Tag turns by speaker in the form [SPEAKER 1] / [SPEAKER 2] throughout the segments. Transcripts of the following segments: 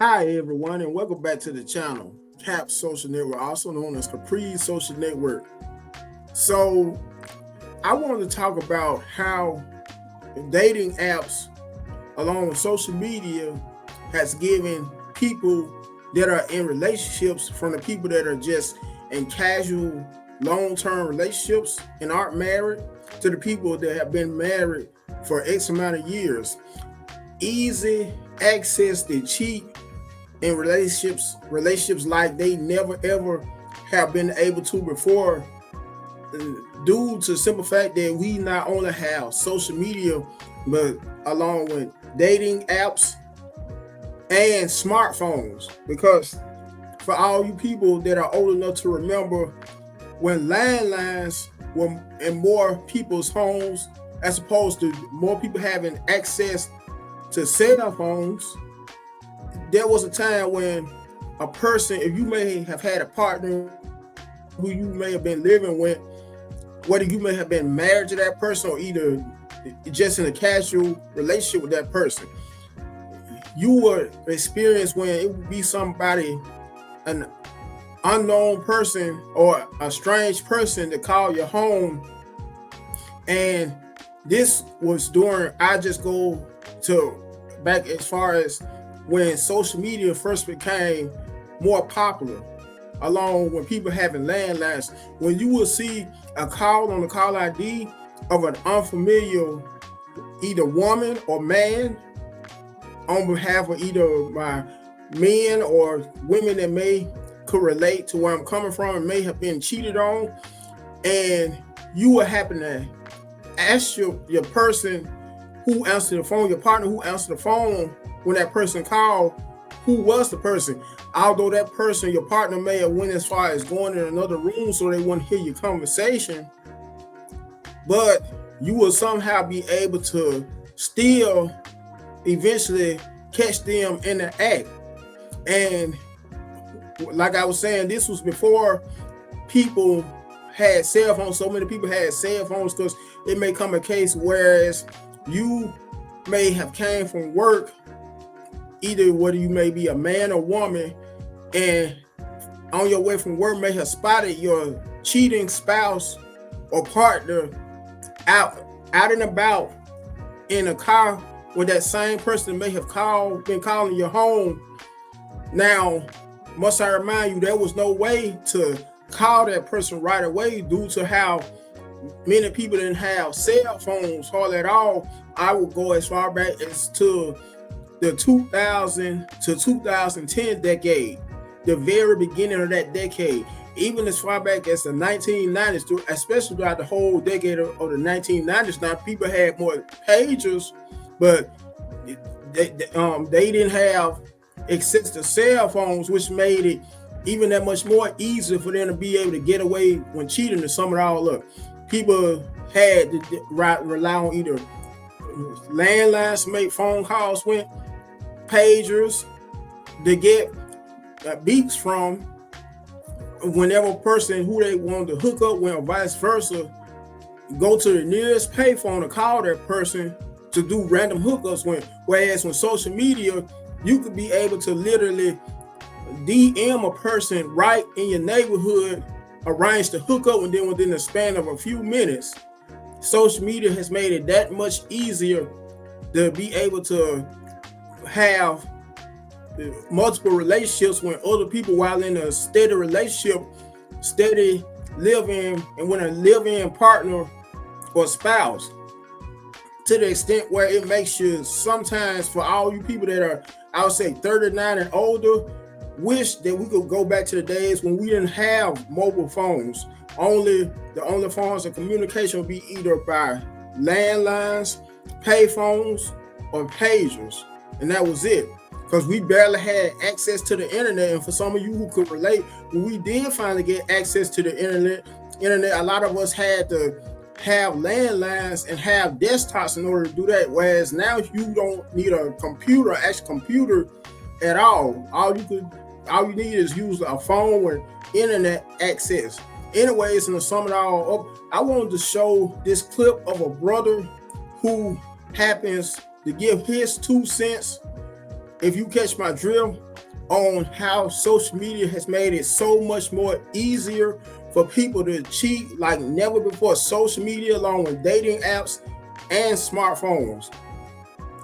[SPEAKER 1] Hi everyone, and welcome back to the channel, CAP Social Network, also known as Capri Social Network. So, I want to talk about how dating apps, along with social media, has given people that are in relationships from the people that are just in casual, long-term relationships and aren't married to the people that have been married for X amount of years. Easy access to cheat in relationships like they never ever have been able to before, due to the simple fact that we not only have social media, but along with dating apps and smartphones. Because for all you people that are old enough to remember when landlines were in more people's homes, as opposed to more people having access to cell phones, there was a time when a person, if you may have had a partner who you may have been living with, whether you may have been married to that person or either just in a casual relationship with that person, you would experience when it would be somebody, an unknown person or a strange person to call your home. And this was during, I just go to back as far as when social media first became more popular, along when people having landlines, when you will see a call on the call ID of an unfamiliar either woman or man on behalf of either my men or women that may could relate to where I'm coming from and may have been cheated on, and you will happen to ask your person who answered the phone, your partner who answered the phone when that person called, who was the person. Although that person, your partner, may have went as far as going in another room so they wouldn't hear your conversation, but you will somehow be able to still eventually catch them in the act. And like I was saying, this was before people had cell phones. So many people had cell phones, because it may come a case whereas you may have came from work, either whether you may be a man or woman, and on your way from work may have spotted your cheating spouse or partner out and about in a car with that same person may have been calling your home. Now, must I remind you, there was no way to call that person right away due to how many people didn't have cell phones hardly at all. I would go as far back as to the 2000 to 2010 decade, the very beginning of that decade, even as far back as the 1990s, especially throughout the whole decade of the 1990s. Now, people had more pagers, but they didn't have access to cell phones, which made it even that much more easier for them to be able to get away when cheating to sum it all up. People had to rely on either landlines to make phone calls with, pagers to get beeps from whenever a person who they wanted to hook up with, or vice versa, go to the nearest payphone to call that person to do random hookups with. Whereas when social media, you could be able to literally DM a person right in your neighborhood, arrange to hook up, and then within the span of a few minutes, social media has made it that much easier to be able to have multiple relationships when other people, while in a steady relationship, steady living, and when a live-in partner or spouse, to the extent where it makes you sometimes, for all you people that are, I would say 39 and older, wish that we could go back to the days when we didn't have mobile phones. The only forms of communication would be either by landlines, pay phones, or pagers, and that was it. Because we barely had access to the internet. And for some of you who could relate, when we did finally get access to the internet, a lot of us had to have landlines and have desktops in order to do that. Whereas now you don't need a computer, actual computer at all. All you need is use a phone with internet access. Anyways, and to sum it all up, I wanted to show this clip of a brother who happens to give his 2 cents if you catch my drill on how social media has made it so much more easier for people to cheat like never before. Social media, along with dating apps and smartphones.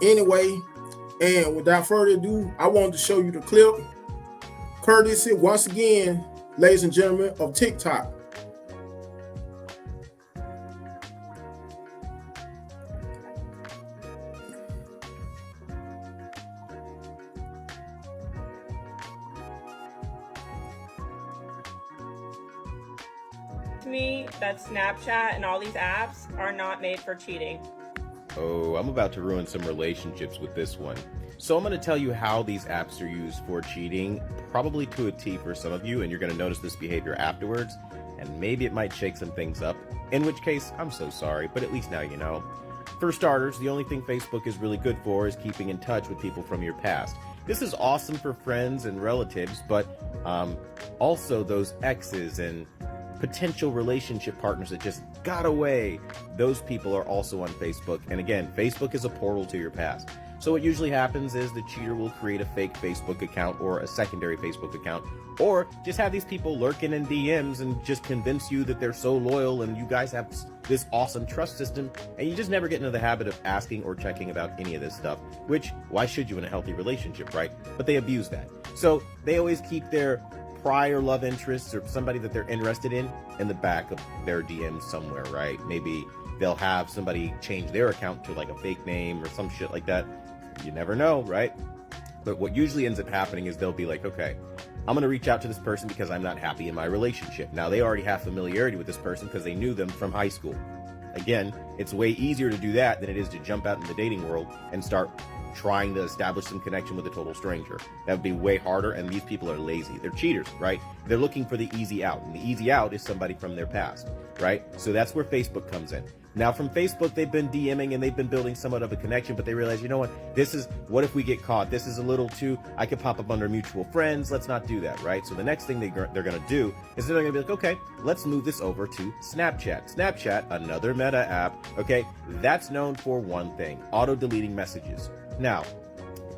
[SPEAKER 1] Anyway, and without further ado, I wanted to show you the clip, courtesy, once again, ladies and gentlemen, of TikTok.
[SPEAKER 2] To me, that Snapchat and all these apps are not made for cheating.
[SPEAKER 3] Oh, I'm about to ruin some relationships with this one. So I'm going to tell you how these apps are used for cheating, probably to a T for some of you, and you're going to notice this behavior afterwards, and maybe it might shake some things up, in which case, I'm so sorry, but at least now you know. For starters, the only thing Facebook is really good for is keeping in touch with people from your past. This is awesome for friends and relatives, but also those exes and potential relationship partners that just got away. Those people are also on Facebook. And again, Facebook is a portal to your past. So what usually happens is the cheater will create a fake Facebook account or a secondary Facebook account, or just have these people lurking in DMs and just convince you that they're so loyal and you guys have this awesome trust system, and you just never get into the habit of asking or checking about any of this stuff, which, why should you in a healthy relationship, right? But they abuse that. So they always keep their prior love interests or somebody that they're interested in the back of their DMs somewhere, right? Maybe they'll have somebody change their account to like a fake name or some shit like that. You never know, right? But what usually ends up happening is they'll be like, okay, I'm going to reach out to this person because I'm not happy in my relationship. Now, they already have familiarity with this person because they knew them from high school. Again, it's way easier to do that than it is to jump out in the dating world and start trying to establish some connection with a total stranger. That would be way harder, and these people are lazy. They're cheaters, right? They're looking for the easy out, and the easy out is somebody from their past, right? So that's where Facebook comes in. Now, from Facebook, they've been DMing and they've been building somewhat of a connection, but they realize, you know what, what if we get caught? This is a little too, I could pop up under mutual friends. Let's not do that, right? So the next thing they're going to do is they're going to be like, okay, let's move this over to Snapchat. Snapchat, another meta app, okay, that's known for one thing, auto-deleting messages. Now,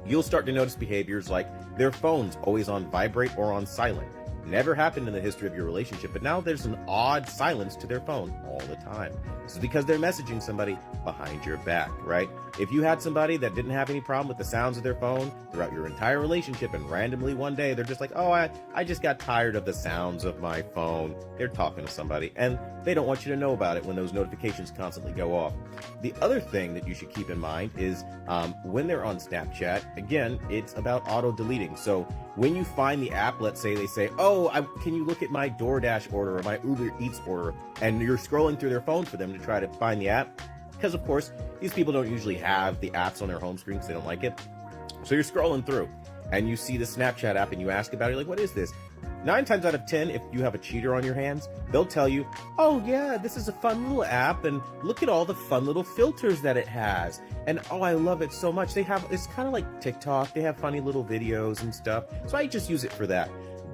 [SPEAKER 3] you'll start to notice behaviors like their phone's always on vibrate or on silent. Never happened in the history of your relationship, but now there's an odd silence to their phone all the time. This is because they're messaging somebody behind your back, right? If you had somebody that didn't have any problem with the sounds of their phone throughout your entire relationship, and randomly one day they're just like, oh, I just got tired of the sounds of my phone. They're talking to somebody, and they don't want you to know about it when those notifications constantly go off. The other thing that you should keep in mind is when they're on Snapchat, again, it's about auto-deleting. So when you find the app, let's say they say, oh, can you look at my DoorDash order or my Uber Eats order, and you're scrolling through their phone for them to try to find the app, because of course, these people don't usually have the apps on their home screen because they don't like it. So you're scrolling through and you see the Snapchat app and you ask about it, you're like, what is this? 9 times out of 10, if you have a cheater on your hands, they'll tell you, oh yeah, this is a fun little app, and look at all the fun little filters that it has. And oh, I love it so much. It's kind of like TikTok. They have funny little videos and stuff. So I just use it for that.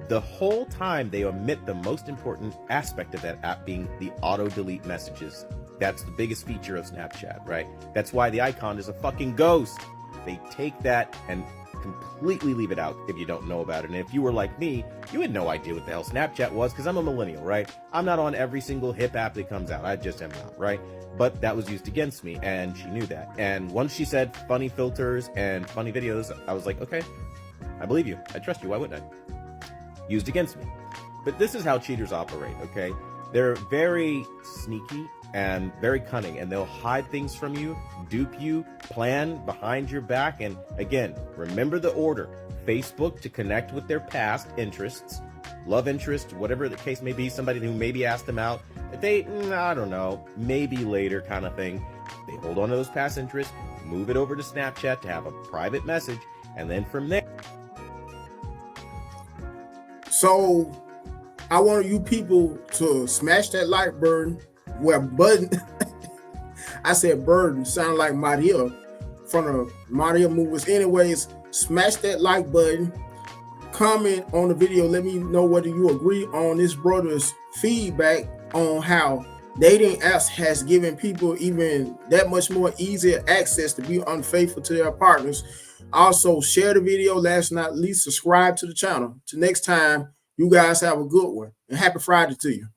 [SPEAKER 3] The whole time they omit the most important aspect of that app being the auto-delete messages. That's the biggest feature of Snapchat, right? That's why the icon is a fucking ghost. They take that and completely leave it out if you don't know about it. And if you were like me, you had no idea what the hell Snapchat was, because I'm a millennial, right? I'm not on every single hip app that comes out. I just am not, right? But that was used against me, and she knew that. And once she said funny filters and funny videos, I was like, okay, I believe you. I trust you. Why wouldn't I? Used against me. But this is how cheaters operate, okay? They're very sneaky and very cunning, and they'll hide things from you, dupe you, plan behind your back. And again, remember the order: Facebook to connect with their past interests, love interest, whatever the case may be, somebody who maybe asked them out, they, I don't know, maybe later kind of thing. They hold on to those past interests, move it over to Snapchat to have a private message, and then from there.
[SPEAKER 1] So I want you people to smash that like button. I said burden, sound like Maria from the Maria movies. Anyways, smash that like button, comment on the video, let me know whether you agree on this brother's feedback on how dating apps has given people even that much more easier access to be unfaithful to their partners. Also, share the video. Last but not least, subscribe to the channel. Till next time, you guys have a good one. And happy Friday to you.